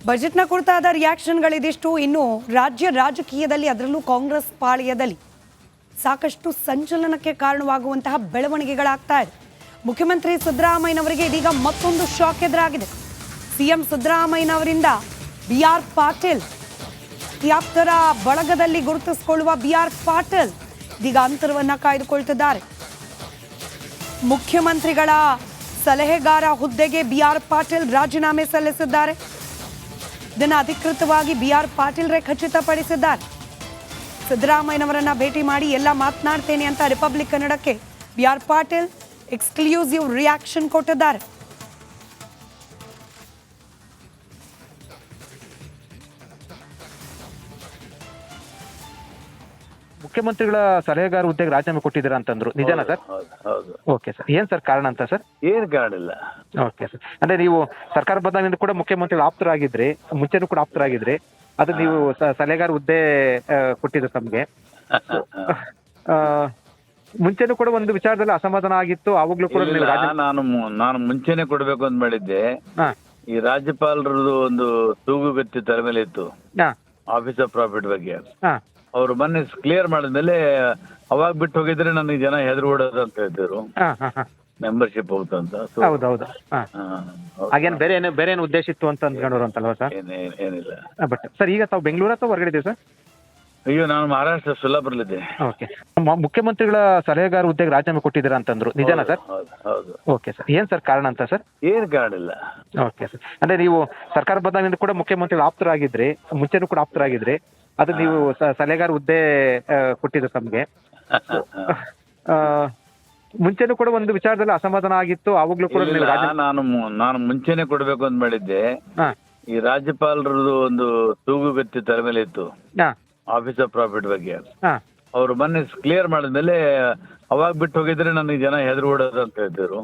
ಬಜೆಟ್ನ ಕುರಿತಾದ ರಿಯಾಕ್ಷನ್ಗಳಿದಿಷ್ಟು. ಇನ್ನು ರಾಜ್ಯ ರಾಜಕೀಯದಲ್ಲಿ ಅದರಲ್ಲೂ ಕಾಂಗ್ರೆಸ್ ಪಾಳ್ಯದಲ್ಲಿ ಸಾಕಷ್ಟು ಸಂಚಲನಕ್ಕೆ ಕಾರಣವಾಗುವಂತಹ ಬೆಳವಣಿಗೆಗಳಾಗ್ತಾ ಇದೆ. ಮುಖ್ಯಮಂತ್ರಿ ಸಿದ್ದರಾಮಯ್ಯನವರಿಗೆ ಇದೀಗ ಮತ್ತೊಂದು ಶಾಕ್ ಎದುರಾಗಿದೆ. ಸಿಎಂ ಸಿದ್ದರಾಮಯ್ಯನವರಿಂದ ಬಿಆರ್ ಪಾಟೀಲ್ ಆಪ್ತರ ಬಳಗದಲ್ಲಿ ಗುರುತಿಸಿಕೊಳ್ಳುವ ಬಿಆರ್ ಪಾಟೀಲ್ ಇದೀಗ ಅಂತರವನ್ನ ಕಾಯ್ದುಕೊಳ್ತಿದ್ದಾರೆ. ಮುಖ್ಯಮಂತ್ರಿಗಳ ಸಲಹೆಗಾರ ಹುದ್ದೆಗೆ ಬಿಆರ್ ಪಾಟೀಲ್ ರಾಜೀನಾಮೆ ಸಲ್ಲಿಸಿದ್ದಾರೆ. ಇದನ್ನು ಅಧಿಕೃತವಾಗಿ ಬಿಆರ್ ಪಾಟೀಲ್ರೇ ಖಚಿತಪಡಿಸಿದ್ದಾರೆ. ಸಿದ್ದರಾಮಯ್ಯನವರನ್ನ ಭೇಟಿ ಮಾಡಿ ಎಲ್ಲ ಮಾತನಾಡ್ತೇನೆ ಅಂತ ರಿಪಬ್ಲಿಕ್ ಕನ್ನಡಕ್ಕೆ ಬಿಆರ್ ಪಾಟೀಲ್ ಎಕ್ಸ್ಕ್ಲೂಸಿವ್ ರಿಯಾಕ್ಷನ್ ಕೊಟ್ಟಿದ್ದಾರೆ. ಮುಖ್ಯಮಂತ್ರಿಗಳ ಸಲಹೆಗಾರ ಹುದ್ದೆಗೆ ರಾಜೀನಾಮೆ ಕೊಟ್ಟಿದ್ದೀರಾ ಅಂತಂದ್ರು, ನಿಜನಾ ಸರ್? ಓಕೆ ಸರ್, ಏನ್ ಸರ್ ಕಾರಣ ಅಂತ ಸರ್? ಏನ್ ಕಾರಣ ಇಲ್ಲ. ಓಕೆ ಸರ್, ಅಂದ್ರೆ ನೀವು ಸರ್ಕಾರ ಬಂದಾಗಿಂದ ಕೂಡ ಮುಖ್ಯಮಂತ್ರಿಗಳು ಆಪ್ತರಾಗಿದ್ರಿ, ಮುಂಚೆನೂ ಕೂಡ ಆಪ್ತರಾಗಿದ್ರಿ, ಅದು ನೀವು ಸಲಹೆಗಾರ ಹುದ್ದೆ ಕೊಟ್ಟಿದ್ರು ತಮ್ಗೆ. ಮುಂಚೆನೂ ಕೂಡ ಒಂದು ವಿಚಾರದಲ್ಲಿ ಅಸಮಾಧಾನ ಆಗಿತ್ತು, ಅವಾಗ್ಲೂ ಕೂಡ ನೀವು ನಾನು ಮುಂಚೆನೆ ಕೊಡ್ಬೇಕು ಅಂತ ಮಾಡಿದ್ದೆ. ಈ ರಾಜ್ಯಪಾಲರದು ಒಂದು ತೂಗುಗತ್ತಿ ತಲೆ ಮೇಲೆ ಇತ್ತು, ಆಫೀಸ್ ಆಫ್ ಪ್ರಾಫಿಟ್ ಬಗ್ಗೆ. ಅವ್ರು ಮೊನ್ನೆ ಕ್ಲಿಯರ್ ಮಾಡಿದ್ಮೇಲೆ ಅವಾಗ ಬಿಟ್ಟು ಹೋಗಿದ್ರೆ ನನಗೆ ಜನ ಹೆದರ್ ಓಡೋದು ಅಂತ ಹೇಳ್ತಿದ್ರು, ಮೆಂಬರ್ಶಿಪ್ ಹೋಗ್ತಂತ. ಹೌದೌದು, ಹಾಗೇನು ಬೇರೆ ಏನು ಉದ್ದೇಶ ಇತ್ತು ಅಂತ ಅಂದ್ಕೊಂಡ್ರು ಅಂತಲ್ವಾ ಸರ್? ಏನಿಲ್ಲ. ಬಟ್ ಸರ್, ಈಗ ತಾವು ಬೆಂಗಳೂರು ಅಥವಾ ಹೊರಗಡೆ ಇದೀವಿ ಸರ್? ಅಯ್ಯೋ, ನಾನು ಮಹಾರಾಷ್ಟ್ರ ಸೊಲ್ಲಾಪುರಲ್ಲಿದ್ದೆ. ಓಕೆ, ಮುಖ್ಯಮಂತ್ರಿಗಳ ಸಲಹೆಗಾರ ಹುದ್ದೆಗೆ ರಾಜೀನಾಮೆ ಕೊಟ್ಟಿದ್ದೀರಾ ಅಂತಂದ್ರು, ನಿಜನಾ ಸರ್? ಹೌದು. ಓಕೆ ಸರ್, ಏನ್ ಸರ್ ಕಾರಣ ಅಂತ ಸರ್? ಏನ್ ಕಾರಣ ಇಲ್ಲ. ಓಕೆ ಸರ್, ಅಂದ್ರೆ ನೀವು ಸರ್ಕಾರ ಬಂದಾಗಿಂದ ಕೂಡ ಮುಖ್ಯಮಂತ್ರಿಗಳು ಆಪ್ತರಾಗಿದ್ರಿ, ಮುಂಚೆನೂ ಕೂಡ ಆಪ್ತರಾಗಿದ್ರಿ, ಅದು ನೀವು ಸಲಹೆಗಾರ ಹುದ್ದೆ ಕೊಟ್ಟಿದ್ರು ತಮ್ಗೆ. ಮುಂಚೆನೂ ಕೂಡ ಒಂದು ವಿಚಾರದಲ್ಲಿ ಅಸಮಾಧಾನ ಆಗಿತ್ತು, ಅವಾಗ್ಲೂ ಕೂಡ ನಾನು ಮುಂಚೆನೆ ಕೊಡ್ಬೇಕು ಅಂತ ಮಾಡಿದ್ದೆ. ಈ ರಾಜ್ಯಪಾಲರದು ಒಂದು ತೂಗುಗತ್ತಿ ತಲೆ ಮೇಲೆ ಇತ್ತು, ಆಫೀಸ್ ಆಫ್ ಪ್ರಾಫಿಟ್ ಬಗ್ಗೆ. ಅವ್ರು ಮೊನ್ನೆ ಕ್ಲಿಯರ್ ಮಾಡಿದ್ಮೇಲೆ ಅವಾಗ ಬಿಟ್ಟು ಹೋಗಿದ್ರೆ ನನಗೆ ಜನ ಹೆದರ್ ಓಡೋದು ಅಂತ ಹೇಳ್ತಿದ್ರು,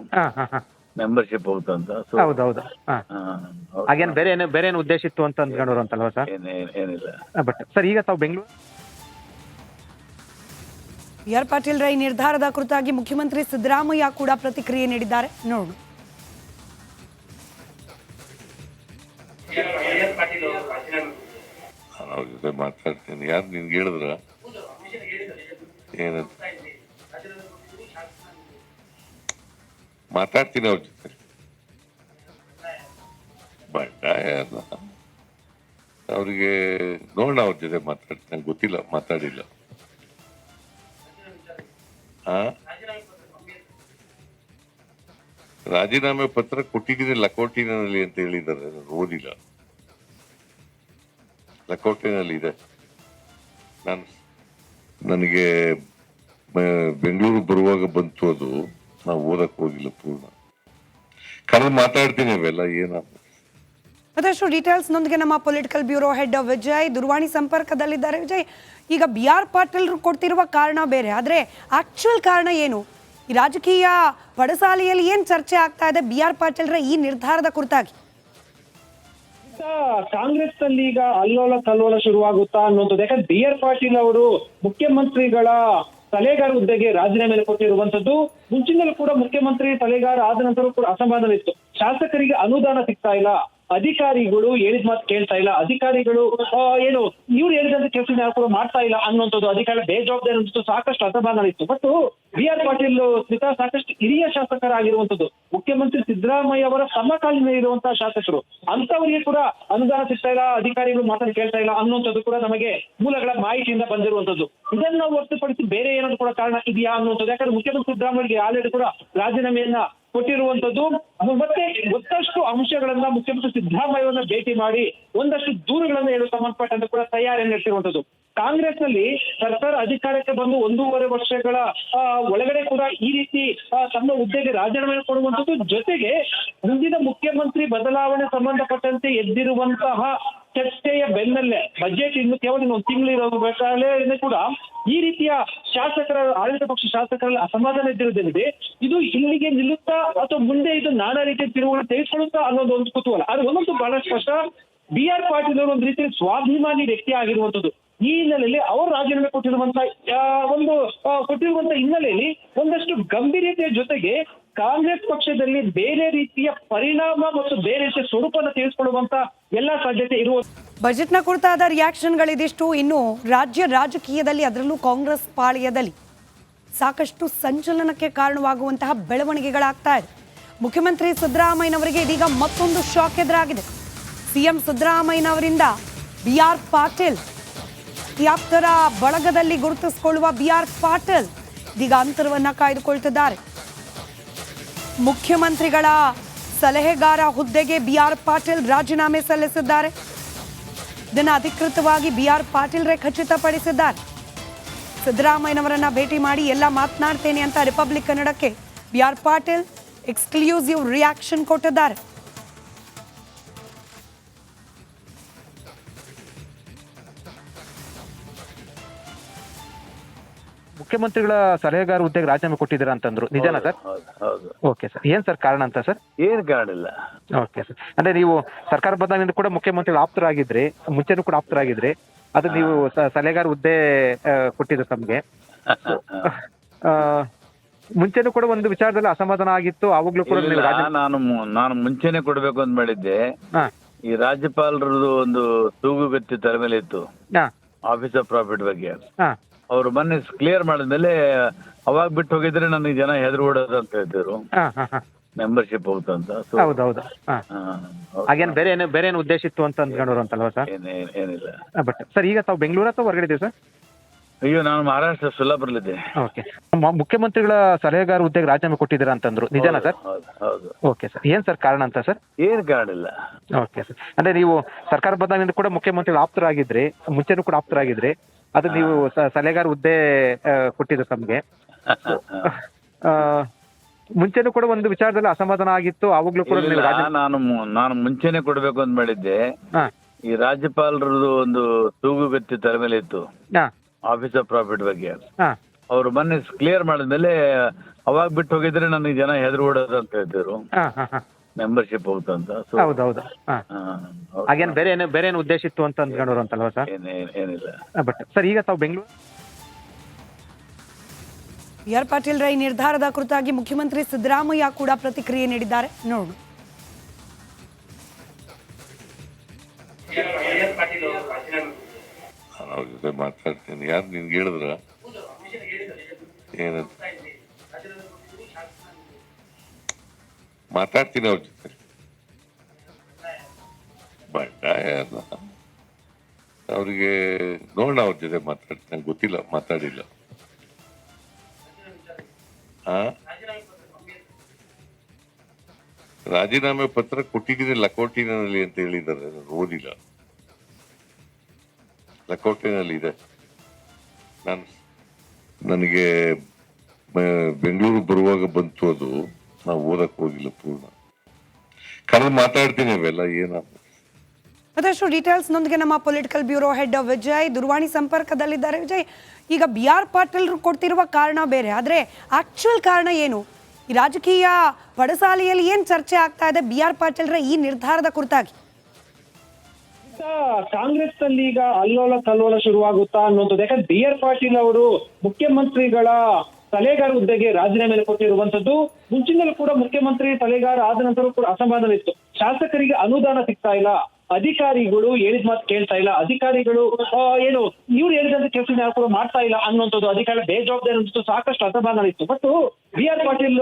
ಮೆಂಬರ್ಶಿಪ್ ಹೋಗ್ತಂತ. ಹೌದೌದು, ಹಾಗೇನು ಬೇರೆ ಏನು ಉದ್ದೇಶ ಇತ್ತು ಅಂತ ಅಂದ್ಕೊಂಡ್ರು ಅಂತಲ್ವಾ ಸರ್? ಏನಿಲ್ಲ. ಬಟ್ ಸರ್, ಈಗ ತಾವು ಬೆಂಗಳೂರು ಬಿಆರ್ ಪಾಟೀಲ್ ರೈ ನಿರ್ಧಾರದ ಕುರಿತಾಗಿ ಮುಖ್ಯಮಂತ್ರಿ ಸಿದ್ದರಾಮಯ್ಯ ಕೂಡ ಪ್ರತಿಕ್ರಿಯೆ ನೀಡಿದ್ದಾರೆ. ನೋಡೋಣ. ಅವ್ರ ಜೊತೆ ಮಾತಾಡ್ತೀನಿ. ಯಾರು ನಿನ್ಗೆ ಹೇಳಿದ್ರ ಏನಂತ? ಮಾತಾಡ್ತೀನಿ ಅವ್ರ ಜೊತೆ. ಬಂಡಾಯ ಅಲ್ಲ, ಅವ್ರಿಗೆ ನೋಡೋಣ, ಅವ್ರ ಜೊತೆ ಮಾತಾಡ್ತೀನಿ. ನಂಗೆ ಗೊತ್ತಿಲ್ಲ, ಮಾತಾಡಿಲ್ಲ. ರಾಜೀನಾಮೆ ಪತ್ರ ಕೊಟ್ಟಿದ್ದೀನಿ ಲಕೋಟಿನಲ್ಲಿ ಅಂತ ಹೇಳಿದ್ದಾರೆ, ನಾನು ಓದಿಲ್ಲ. ಲಕೋಟೆನಲ್ಲಿ ಇದೆ. ನನಗೆ ಬೆಂಗಳೂರು ಬರುವಾಗ ಬಂತು, ಅದು ನಾವು ಓದಕ್ ಹೋಗಿಲ್ಲ ಪೂರ್ಣ. ಕರೆದು ಮಾತಾಡ್ತೀನಿ ಅವೆಲ್ಲ ಏನ. ಮತ್ತಷ್ಟು ಡೀಟೇಲ್ಸ್ ನೊಂದಿಗೆ ನಮ್ಮ ಪೊಲಿಟಿಕಲ್ ಬ್ಯೂರೋ ಹೆಡ್ ವಿಜಯ್ ದೂರವಾಣಿ ಸಂಪರ್ಕದಲ್ಲಿದ್ದಾರೆ. ವಿಜಯ್, ಈಗ ಬಿಆರ್ ಪಾಟೀಲ್ ಕೊಡ್ತಿರುವ ಕಾರಣ ಬೇರೆ, ಆದ್ರೆ ಆಕ್ಚುಯಲ್ ಕಾರಣ ಏನು? ಈ ರಾಜಕೀಯ ಪಡಸಾಲೆಯಲ್ಲಿ ಏನ್ ಚರ್ಚೆ ಆಗ್ತಾ ಇದೆ ಬಿಆರ್ ಪಾಟೀಲ್ರ ಈ ನಿರ್ಧಾರದ ಕುರಿತಾಗಿ? ಕಾಂಗ್ರೆಸ್ ನಲ್ಲಿ ಈಗ ಅಲ್ಲೋಲ ಕಲ್ಲೋಲ ಶುರುವಾಗುತ್ತಾ ಅನ್ನೋದು. ಯಾಕಂದ್ರೆ ಬಿಆರ್ ಪಾಟೀಲ್ ಅವರು ಮುಖ್ಯಮಂತ್ರಿಗಳ ಸಲಹೆಗಾರ ಹುದ್ದೆಗೆ ರಾಜೀನಾಮೆ ಕೊಟ್ಟಿರುವಂತದ್ದು. ಮುಂಚಿನಲ್ಲೂ ಕೂಡ ಮುಖ್ಯಮಂತ್ರಿ ಸಲಹೆಗಾರ ಆದ ನಂತರ ಕೂಡ ಅಸಮಾಧಾನ ಇತ್ತು. ಶಾಸಕರಿಗೆ ಅನುದಾನ ಸಿಗ್ತಾ ಇಲ್ಲ, ಅಧಿಕಾರಿಗಳು ಹೇಳಿದ ಮಾತು ಕೇಳ್ತಾ ಇಲ್ಲ, ಅಧಿಕಾರಿಗಳು ಏನು ಇವ್ರು ಹೇಳಿದಂತ ಕೆಲಸ ಯಾರು ಕೂಡ ಮಾಡ್ತಾ ಇಲ್ಲ ಅನ್ನುವಂಥದ್ದು, ಅಧಿಕಾರಿ ಬೇಜವಾಬ್ದಾರಿ ಅನ್ನೋದು ಸಾಕಷ್ಟು ಅಸಮಾಧಾನ ಇತ್ತು. ಬಟ್ ಬಿಆರ್ ಪಾಟೀಲ್ ಸಾಕಷ್ಟು ಹಿರಿಯ ಶಾಸಕರಾಗಿರುವಂತದ್ದು, ಮುಖ್ಯಮಂತ್ರಿ ಸಿದ್ದರಾಮಯ್ಯ ಅವರ ಸಮಕಾಲೀನ ಇರುವಂತಹ ಶಾಸಕರು, ಅಂತವರಿಗೆ ಕೂಡ ಅನುದಾನ ಸಿಗ್ತಾ ಇಲ್ಲ, ಅಧಿಕಾರಿಗಳು ಮಾತನ್ನು ಕೇಳ್ತಾ ಇಲ್ಲ ಅನ್ನುವಂಥದ್ದು ಕೂಡ ನಮಗೆ ಮೂಲಗಳ ಮಾಹಿತಿಯಿಂದ ಬಂದಿರುವಂತದ್ದು. ಇದನ್ನ ಹೊರತುಪಡಿಸಿ ಬೇರೆ ಏನಾದ್ರು ಕೂಡ ಕಾರಣ ಇದೆಯಾ ಅನ್ನುವಂಥದ್ದು. ಯಾಕಂದ್ರೆ ಮುಖ್ಯಮಂತ್ರಿ ಸಿದ್ದರಾಮಯ್ಯಗೆ ಆಲ್ರೆಡಿ ಕೂಡ ರಾಜೀನಾಮೆಯನ್ನ ಕೊಟ್ಟಿರುವಂತದ್ದು. ಮತ್ತೆ ಮತ್ತಷ್ಟು ಅಂಶಗಳನ್ನ ಮುಖ್ಯಮಂತ್ರಿ ಸಿದ್ದರಾಮಯ್ಯವನ್ನ ಭೇಟಿ ಮಾಡಿ ಒಂದಷ್ಟು ದೂರುಗಳನ್ನ ಹೇಳಲು ಸಂಬಂಧಪಟ್ಟಂತೆ ಕೂಡ ತಯಾರಿ ನಡೆಸಿರುವಂತದ್ದು. ಕಾಂಗ್ರೆಸ್ ನಲ್ಲಿ ಸರ್ಕಾರ ಅಧಿಕಾರಕ್ಕೆ ಬಂದು 1.5 ವರ್ಷಗಳ ಒಳಗಡೆ ಕೂಡ ಈ ರೀತಿ ತಮ್ಮ ಹುದ್ದೆಗೆ ರಾಜೀನಾಮೆ ಕೊಡುವಂತದ್ದು, ಜೊತೆಗೆ ಮುಂದಿನ ಮುಖ್ಯಮಂತ್ರಿ ಬದಲಾವಣೆ ಸಂಬಂಧಪಟ್ಟಂತೆ ಎದ್ದಿರುವಂತಹ ಚರ್ಚೆಯ ಬೆನ್ನಲ್ಲೇ ಬಜೆಟ್ ಇನ್ನು ಕೇವಲ ಒಂದು ತಿಂಗಳಿರೋ ಕೂಡ ಈ ರೀತಿಯ ಶಾಸಕರ ಆಡಳಿತ ಪಕ್ಷ ಶಾಸಕರಲ್ಲಿ ಅಸಮಾಧಾನ ಇದ್ದಿರುವುದೇನಿದೆ, ಇದು ಇಲ್ಲಿಗೆ ನಿಲ್ಲುತ್ತಾ ಅಥವಾ ಮುಂದೆ ಇದು ನಾನಾ ರೀತಿಯ ತಿರುವುಗಳು ತೆಗೆದುಕೊಳ್ಳುತ್ತಾ ಅನ್ನೋದು ಒಂದು ಕುತೂಹಲ. ಆದ್ರೆ ಒಂದೊಂದು ಬಹಳ ಸ್ಪಷ್ಟ, ಬಿಆರ್ ಪಾಟೀಲ್ ಅವರು ಒಂದು ರೀತಿಯ ಸ್ವಾಭಿಮಾನಿ ವ್ಯಕ್ತಿ ಆಗಿರುವಂತದ್ದು. ಈ ಹಿನ್ನೆಲೆಯಲ್ಲಿ ಅವರು ರಾಜೀನಾಮೆ ಕೊಟ್ಟಿರುವಂತ ಹಿನ್ನೆಲೆಯಲ್ಲಿ ಒಂದಷ್ಟು ಗಂಭೀರತೆಯ ಜೊತೆಗೆ ಕಾಂಗ್ರೆಸ್ ಪಕ್ಷದಲ್ಲಿ ಬೇರೆ ರೀತಿಯ ಪರಿಣಾಮ ಮತ್ತು ಬೇರೆ ರೀತಿಯ ಸ್ವರೂಪವನ್ನು ತಿಳಿಸಿಕೊಳ್ಳುವಂತ ಎಲ್ಲಾ ಸಾಧ್ಯತೆ ಇರುವ ಬಜೆಟ್ನ ಕುರಿತಾದ ರಿಯಾಕ್ಷನ್ಗಳಿದಿಷ್ಟು. ಇನ್ನು ರಾಜ್ಯ ರಾಜಕೀಯದಲ್ಲಿ ಅದರಲ್ಲೂ ಕಾಂಗ್ರೆಸ್ ಪಾಳ್ಯದಲ್ಲಿ ಸಾಕಷ್ಟು ಸಂಚಲನಕ್ಕೆ ಕಾರಣವಾಗುವಂತಹ ಬೆಳವಣಿಗೆಗಳಾಗ್ತಾ ಇದೆ. ಮುಖ್ಯಮಂತ್ರಿ ಸಿದ್ದರಾಮಯ್ಯನವರಿಗೆ ಇದೀಗ ಮತ್ತೊಂದು ಶಾಕ್ ಎದುರಾಗಿದೆ. ಸಿಎಂ ಸಿದ್ದರಾಮಯ್ಯನವರಿಂದ ಬಿಆರ್ ಪಾಟೀಲ್, ಆಪ್ತರ ಬಳಗದಲ್ಲಿ ಗುರುತಿಸಿಕೊಳ್ಳುವ ಬಿಆರ್ ಪಾಟೀಲ್ ಇದೀಗ ಅಂತರವನ್ನ ಕಾಯ್ದುಕೊಳ್ತಿದ್ದಾರೆ. ಮುಖ್ಯಮಂತ್ರಿಗಳ ಸಲಹೆಗಾರ ಹುದ್ದೆಗೆ ಬಿಆರ್ ಪಾಟೀಲ್ ರಾಜೀನಾಮೆ ಸಲ್ಲಿಸಿದ್ದಾರೆ. ಇದನ್ನು ಅಧಿಕೃತವಾಗಿ ಬಿಆರ್ ಪಾಟೀಲ್ರೇ ಖಚಿತಪಡಿಸಿದ್ದಾರೆ. ಸಿದ್ದರಾಮಯ್ಯನವರನ್ನ ಭೇಟಿ ಮಾಡಿ ಎಲ್ಲ ಮಾತನಾಡ್ತೇನೆ ಅಂತ ರಿಪಬ್ಲಿಕ್ ಕನ್ನಡಕ್ಕೆ ಬಿಆರ್ ಪಾಟೀಲ್ ಎಕ್ಸ್ಕ್ಲೂಸಿವ್ ರಿಯಾಕ್ಷನ್ ಕೊಟ್ಟಿದ್ದಾರೆ. ಮುಖ್ಯಮಂತ್ರಿಗಳ ಸಲಹೆಗಾರ ಹುದ್ದೆಗೆ ರಾಜೀನಾಮೆ ಕೊಟ್ಟಿದ್ದೀರಾ ಅಂತಂದ್ರು, ನಿಜನಾ ಸರ್? ಹೌದು. ಓಕೆ ಸರ್, ಏನ್ ಸರ್ ಕಾರಣ ಅಂತ ಸರ್? ಏನ್ ಕಾರಣ ಇಲ್ಲ. ಓಕೆ ಸರ್, ಅಂದ್ರೆ ನೀವು ಸರ್ಕಾರ ಬಂದಾಗಿಂದ ಕೂಡ ಮುಖ್ಯಮಂತ್ರಿಗಳು ಆಪ್ತರಾಗಿದ್ರಿ, ಮುಂಚೆನೂ ಕೂಡ ಆಪ್ತರಾಗಿದ್ರಿ. ಅದು ನೀವು ಸಲಹೆಗಾರ ಹುದ್ದೆ ಕೊಟ್ಟಿದ್ದು ತಮ್ಗೆ. ಮುಂಚೆನೂ ಕೂಡ ಒಂದು ವಿಚಾರದಲ್ಲಿ ಅಸಮಾಧಾನ ಆಗಿತ್ತು, ಅವಾಗ್ಲೂ ಕೂಡ ನೀವು ನಾನು ಮುಂಚೆನೆ ಕೊಡ್ಬೇಕು ಅಂತ ಮಾಡಿದ್ದೆ. ಹಾ ಈ ರಾಜ್ಯಪಾಲರದು ಒಂದು ತೂಗುಗತ್ತಿ ತಲೆ ಮೇಲೆ ಇತ್ತು, ಹಾ ಆಫೀಸ್ ಆಫ್ ಪ್ರಾಫಿಟ್ ಬಗ್ಗೆ. ಹಾ ಅವ್ರು ಮೊನ್ನೆ ಕ್ಲಿಯರ್ ಮಾಡಿದ್ಮೇಲೆ ಅವಾಗ ಬಿಟ್ಟು ಹೋಗಿದ್ರೆ ನನಗೆ ಜನ ಹೆದರ್ ಓಡೋದು ಅಂತ ಹೇಳ್ತಿದ್ರು, ಹಾ ಹಾ ಹಾ ಮೆಂಬರ್ಶಿಪ್ ಹೋಗ್ತಂತ. ಹೌದೌದು. ಹಾಗೇನು ಬೇರೆ ಏನು ಉದ್ದೇಶ ಇತ್ತು ಅಂತ ಅಂದ್ಕೊಂಡ್ರು ಅಂತಲ್ವಾ ಸರ್? ಏನಿಲ್ಲ. ಬಟ್ ಸರ್, ಈಗ ತಾವು ಬೆಂಗಳೂರು ಅಥವಾ ಹೊರಗಡೆ ಇದೀವಿ ಸರ್? ಅಯ್ಯೋ, ನಾನು ಮಹಾರಾಷ್ಟ್ರ ಸೊಲ್ಲಾಪುರಲ್ಲಿದ್ದೆ. ಓಕೆ. ಮುಖ್ಯಮಂತ್ರಿಗಳ ಸಲಹೆಗಾರ ಹುದ್ದೆಗೆ ರಾಜೀನಾಮೆ ಕೊಟ್ಟಿದ್ದೀರಾ ಅಂತಂದ್ರು, ನಿಜನಾ ಸರ್? ಹೌದು. ಓಕೆ ಸರ್, ಏನ್ ಸರ್ ಕಾರಣ ಅಂತ ಸರ್? ಏನ್ ಕಾರಣ ಇಲ್ಲ. ಓಕೆ ಸರ್, ಅಂದ್ರೆ ನೀವು ಸರ್ಕಾರ ಬಂದಾಗಿಂದ ಕೂಡ ಮುಖ್ಯಮಂತ್ರಿಗಳು ಆಪ್ತರಾಗಿದ್ರಿ, ಮುಂಚೆನೂ ಕೂಡ ಆಪ್ತರಾಗಿದ್ರಿ. ಅದು ನೀವು ಸಲಹೆಗಾರ ಹುದ್ದೆ ಕೊಟ್ಟಿದ್ದು ತಮ್ಗೆ. ಮುಂಚೆನೂ ಕೂಡ ಒಂದು ವಿಚಾರದಲ್ಲಿ ಅಸಮಾಧಾನ ಆಗಿತ್ತು, ಅವಾಗ್ಲೂ ಕೂಡ ನೀವು ನಾನು ಮುಂಚೆನೆ ಕೊಡ್ಬೇಕು ಅಂತ ಮಾಡಿದ್ದೆ. ಹಾ ಈ ರಾಜ್ಯಪಾಲರದು ಒಂದು ತೂಗುಗತ್ತಿ ತಲೆ ಮೇಲೆ ಇತ್ತು, ಹಾ ಆಫೀಸ್ ಆಫ್ ಪ್ರಾಫಿಟ್ ಬಗ್ಗೆ. ಹಾ ಅವ್ರು ಮೊನ್ನೆ ಕ್ಲಿಯರ್ ಮಾಡಿದ್ಮೇಲೆ ಅವಾಗ ಬಿಟ್ಟು ಹೋಗಿದ್ರೆ ನನಗೆ ಜನ ಹೆದರ್ ಓಡೋದು ಅಂತ ಹೇಳ್ತಿದ್ರು, ಹಾ ಹಾ ಹಾ ಮೆಂಬರ್ಶಿಪ್ ಹೋಗ್ತಂತ. ಹೌದೌದು. ಹಾಗೇನು ಬೇರೆ ಏನು ಉದ್ದೇಶ ಇತ್ತು ಅಂತ ಅಂದ್ಕೊಂಡ್ರು ಅಂತಲ್ವಾ ಸರ್? ಏನಿಲ್ಲ. ಬಟ್ ಸರ್, ಈಗ ತಾವು ಬೆಂಗಳೂರು ಬಿಆರ್ ಪಾಟೀಲ್ ರೈ ನಿರ್ಧಾರದ ಕುರಿತಾಗಿ ಮುಖ್ಯಮಂತ್ರಿ ಸಿದ್ದರಾಮಯ್ಯ ಕೂಡ ಪ್ರತಿಕ್ರಿಯೆ ನೀಡಿದ್ದಾರೆ. ನೋಡೋಣ. ನಾನು ಅವ್ರ ಜೊತೆ ಮಾತಾಡ್ತೇನೆ. ಯಾರು ನಿನ್ಗೆ ಹೇಳಿದ್ರ ಏನಂತ? ಮಾತಾಡ್ತೀನಿ ಅವ್ರ ಜೊತೆ. ಬಂಡಾಯ ಅಲ್ಲ, ಅವ್ರಿಗೆ ನೋಡೋಣ, ಅವ್ರ ಜೊತೆ ಮಾತಾಡ್ತೀನಿ. ನಂಗೆ ಗೊತ್ತಿಲ್ಲ, ಮಾತಾಡಿಲ್ಲ. ರಾಜೀನಾಮೆ ಪತ್ರ ಕೊಟ್ಟಿದ್ದೀನಿ ಲಕೋಟಿನಲ್ಲಿ ಅಂತ ಹೇಳಿದ್ದಾರೆ, ನಾನು ಓದಿಲ್ಲ. ಲಕೋಟೆನಲ್ಲಿ ಇದೆ. ನನಗೆ ಬೆಂಗಳೂರು ಬರುವಾಗ ಬಂತು ಅದು, ನಾವು ಓದಕ್ ಹೋಗಿಲ್ಲ ಪೂರ್ಣ. ಕರೆದು ಮಾತಾಡ್ತೀನಿ ಅವೆಲ್ಲ ಏನ. ಮತ್ತಷ್ಟು ಡೀಟೇಲ್ಸ್ ನೊಂದಿಗೆ ನಮ್ಮ ಪೊಲಿಟಿಕಲ್ ಬ್ಯೂರೋ ಹೆಡ್ ವಿಜಯ್ ದೂರವಾಣಿ ಸಂಪರ್ಕದಲ್ಲಿದ್ದಾರೆ. ವಿಜಯ್, ಈಗ ಬಿಆರ್ ಪಾಟೀಲ್ ಕೊಡ್ತಿರುವ ಕಾರಣ ಬೇರೆ, ಆದ್ರೆ ಆಕ್ಚುಯಲ್ ಕಾರಣ ಏನು? ಈ ರಾಜಕೀಯ ಪಡಸಾಲೆಯಲ್ಲಿ ಏನ್ ಚರ್ಚೆ ಆಗ್ತಾ ಇದೆ ಬಿಆರ್ ಪಾಟೀಲ್ರ ಈ ನಿರ್ಧಾರದ ಕುರಿತಾಗಿ? ಕಾಂಗ್ರೆಸ್ ನಲ್ಲಿ ಈಗ ಅಲ್ಲೋಲ ಕಲ್ಲೋಲ ಶುರುವಾಗುತ್ತಾ ಅನ್ನೋದು. ಯಾಕಂದ್ರೆ ಬಿಆರ್ ಪಾಟೀಲ್ ಅವರು ಮುಖ್ಯಮಂತ್ರಿಗಳ ಸಲಹೆಗಾರ ಹುದ್ದೆಗೆ ರಾಜೀನಾಮೆ ಕೊಟ್ಟಿರುವಂತದ್ದು. ಮುಂಚಿನಲ್ಲೂ ಕೂಡ ಮುಖ್ಯಮಂತ್ರಿ ಸಲಹೆಗಾರ ಆದ ನಂತರ ಕೂಡ ಅಸಮಾಧಾನ ಇತ್ತು. ಶಾಸಕರಿಗೆ ಅನುದಾನ ಸಿಗ್ತಾ ಇಲ್ಲ, ಅಧಿಕಾರಿಗಳು ಹೇಳಿದ ಮಾತು ಕೇಳ್ತಾ ಇಲ್ಲ, ಅಧಿಕಾರಿಗಳು ಏನು ಇವ್ರು ಹೇಳಿದಂತ ಕೆಲಸ ಯಾರು ಕೂಡ ಮಾಡ್ತಾ ಇಲ್ಲ ಅನ್ನುವಂಥದ್ದು, ಅಧಿಕಾರಿ ಬೇಜವಾಬ್ದಾರಿ ಅನ್ನೋದು ಸಾಕಷ್ಟು ಅಸಮಾಧಾನ ಇತ್ತು. ಬಟ್ ಬಿಆರ್ ಪಾಟೀಲ್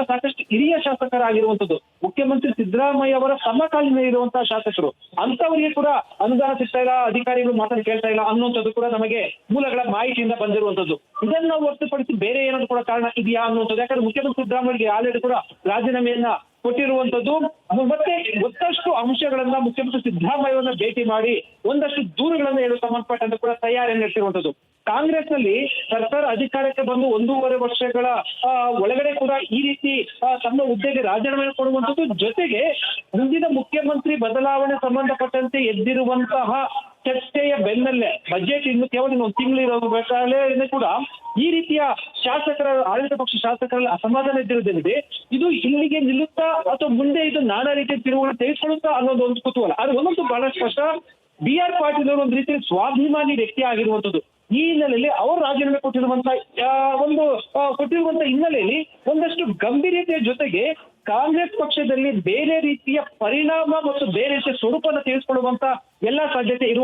ಸಾಕಷ್ಟು ಹಿರಿಯ ಶಾಸಕರಾಗಿರುವಂತದ್ದು, ಮುಖ್ಯಮಂತ್ರಿ ಸಿದ್ದರಾಮಯ್ಯ ಅವರ ಸಮಕಾಲೀನ ಇರುವಂತಹ ಶಾಸಕರು, ಅಂತವರಿಗೆ ಕೂಡ ಅನುದಾನ ಸಿಗ್ತಾ ಇಲ್ಲ, ಅಧಿಕಾರಿಗಳು ಮಾತನ್ನು ಕೇಳ್ತಾ ಇಲ್ಲ ಅನ್ನುವಂಥದ್ದು ಕೂಡ ನಮಗೆ ಮೂಲಗಳ ಮಾಹಿತಿಯಿಂದ ಬಂದಿರುವಂತದ್ದು. ಇದನ್ನ ಹೊರತುಪಡಿಸಿ ಬೇರೆ ಏನಾದ್ರು ಕೂಡ ಕಾರಣ ಇದೆಯಾ ಅನ್ನುವಂಥದ್ದು. ಯಾಕಂದ್ರೆ ಮುಖ್ಯಮಂತ್ರಿ ಸಿದ್ದರಾಮಯ್ಯಗೆ ಆಲ್ರೆಡಿ ಕೂಡ ರಾಜೀನಾಮೆಯನ್ನ ಕೊಟ್ಟಿರುವಂತದ್ದು. ಮತ್ತೆ ಮತ್ತಷ್ಟು ಅಂಶಗಳನ್ನ ಮುಖ್ಯಮಂತ್ರಿ ಸಿದ್ದರಾಮಯ್ಯವನ್ನ ಭೇಟಿ ಮಾಡಿ ಒಂದಷ್ಟು ದೂರುಗಳನ್ನ ಹೇಳಲು ಸಂಬಂಧಪಟ್ಟಂತೆ ಕೂಡ ತಯಾರಿಯನ್ನು ನಡೆಸಿರುವಂತದ್ದು. ಕಾಂಗ್ರೆಸ್ ನಲ್ಲಿ ಸರ್ಕಾರ ಅಧಿಕಾರಕ್ಕೆ ಬಂದು 1.5 ವರ್ಷಗಳ ಒಳಗಡೆ ಕೂಡ ಈ ರೀತಿ ತಮ್ಮ ಹುದ್ದೆಗೆ ರಾಜೀನಾಮೆ ಕೊಡುವಂತದ್ದು, ಜೊತೆಗೆ ಮುಂದಿನ ಮುಖ್ಯಮಂತ್ರಿ ಬದಲಾವಣೆ ಸಂಬಂಧಪಟ್ಟಂತೆ ಎದ್ದಿರುವಂತಹ ಚರ್ಚೆಯ ಬೆನ್ನಲ್ಲೇ ಬಜೆಟ್ ಇನ್ನು ಕೇವಲ ಒಂದು ತಿಂಗಳಿರೋ ಕೂಡ ಈ ರೀತಿಯ ಶಾಸಕರ ಆಡಳಿತ ಪಕ್ಷ ಶಾಸಕರಲ್ಲಿ ಅಸಮಾಧಾನ ಇದ್ದಿರುವುದೇನಿದೆ, ಇದು ಇಲ್ಲಿಗೆ ನಿಲ್ಲುತ್ತಾ ಅಥವಾ ಮುಂದೆ ಇದು ನಾನಾ ರೀತಿಯ ತಿರುವುಗಳು ತೆಗೆದುಕೊಳ್ಳುತ್ತಾ ಅನ್ನೋದು ಒಂದು ಕುತೂಹಲ. ಆದ್ರೆ ಒಂದೊಂದು ಬಹಳ ಸ್ಪಷ್ಟ, ಬಿಆರ್ ಪಾಟೀಲ್ ಅವರು ಒಂದು ರೀತಿಯ ಸ್ವಾಭಿಮಾನಿ ವ್ಯಕ್ತಿ ಆಗಿರುವಂತದ್ದು. ಈ ಹಿನ್ನೆಲೆಯಲ್ಲಿ ಅವರು ರಾಜೀನಾಮೆ ಕೊಟ್ಟಿರುವಂತ ಹಿನ್ನೆಲೆಯಲ್ಲಿ ಒಂದಷ್ಟು ಗಂಭೀರತೆಯ ಜೊತೆಗೆ ಕಾಂಗ್ರೆಸ್ ಪಕ್ಷದಲ್ಲಿ ಬೇರೆ ರೀತಿಯ ಪರಿಣಾಮ ಮತ್ತು ಬೇರೆ ರೀತಿಯ ಸ್ವರೂಪನ ತಿಳಿಸ್ಕೊಳ್ಳುವಂತ ಎಲ್ಲಾ ಸಾಧ್ಯತೆ ಇರುವ